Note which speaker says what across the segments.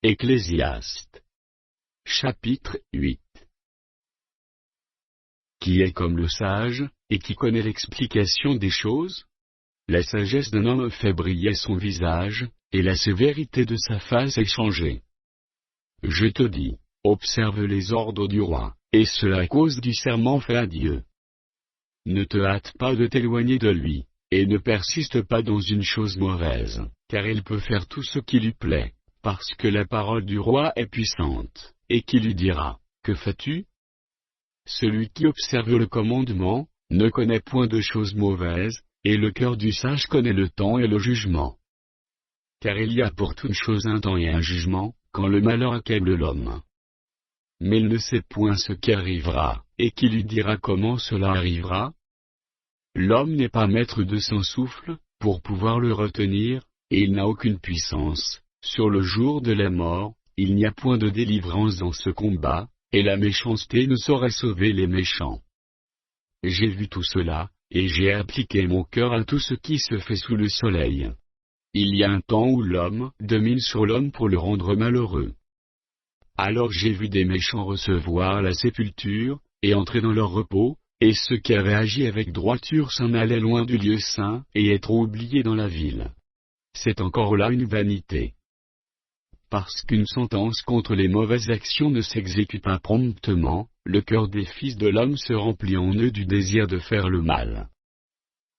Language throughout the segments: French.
Speaker 1: Ecclésiaste. Chapitre 8. Qui est comme le sage, et qui connaît l'explication des choses? La sagesse d'un homme fait briller son visage, et la sévérité de sa face est changée. Je te dis, observe les ordres du roi, et cela à cause du serment fait à Dieu. Ne te hâte pas de t'éloigner de lui, et ne persiste pas dans une chose mauvaise, car il peut faire tout ce qui lui plaît, parce que la parole du roi est puissante, et qui lui dira, que fais-tu? Celui qui observe le commandement, ne connaît point de choses mauvaises, et le cœur du sage connaît le temps et le jugement. Car il y a pour toute chose un temps et un jugement, quand le malheur accable l'homme. Mais il ne sait point ce qui arrivera, et qui lui dira comment cela arrivera? L'homme n'est pas maître de son souffle, pour pouvoir le retenir, et il n'a aucune puissance. Sur le jour de la mort, il n'y a point de délivrance dans ce combat, et la méchanceté ne saurait sauver les méchants. J'ai vu tout cela, et j'ai appliqué mon cœur à tout ce qui se fait sous le soleil. Il y a un temps où l'homme domine sur l'homme pour le rendre malheureux. Alors j'ai vu des méchants recevoir la sépulture, et entrer dans leur repos, et ceux qui avaient agi avec droiture s'en allaient loin du lieu saint, et être oubliés dans la ville. C'est encore là une vanité. Parce qu'une sentence contre les mauvaises actions ne s'exécute pas promptement, le cœur des fils de l'homme se remplit en eux du désir de faire le mal.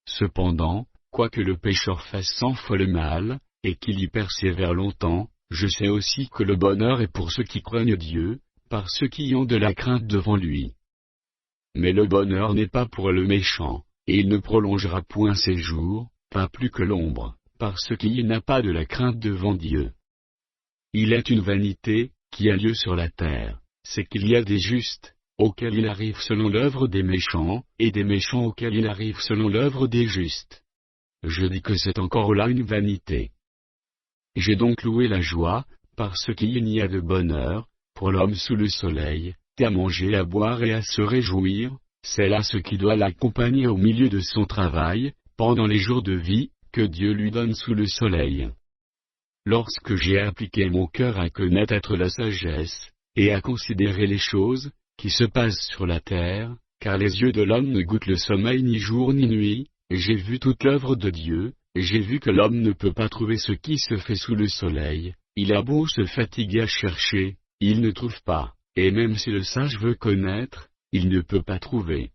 Speaker 1: Cependant, quoique le pécheur fasse 100 fois le mal, et qu'il y persévère longtemps, je sais aussi que le bonheur est pour ceux qui craignent Dieu, par ceux qui ont de la crainte devant lui. Mais le bonheur n'est pas pour le méchant, et il ne prolongera point ses jours, pas plus que l'ombre, parce qu'il n'a pas de la crainte devant Dieu. Il est une vanité, qui a lieu sur la terre, c'est qu'il y a des justes, auxquels il arrive selon l'œuvre des méchants, et des méchants auxquels il arrive selon l'œuvre des justes. Je dis que c'est encore là une vanité. J'ai donc loué la joie, parce qu'il n'y a de bonheur, pour l'homme sous le soleil, à manger, à boire et à se réjouir, c'est là ce qui doit l'accompagner au milieu de son travail, pendant les jours de vie, que Dieu lui donne sous le soleil. Lorsque j'ai appliqué mon cœur à connaître la sagesse, et à considérer les choses, qui se passent sur la terre, car les yeux de l'homme ne goûtent le sommeil ni jour ni nuit, j'ai vu toute l'œuvre de Dieu, et j'ai vu que l'homme ne peut pas trouver ce qui se fait sous le soleil, il a beau se fatiguer à chercher, il ne trouve pas, et même si le sage veut connaître, il ne peut pas trouver.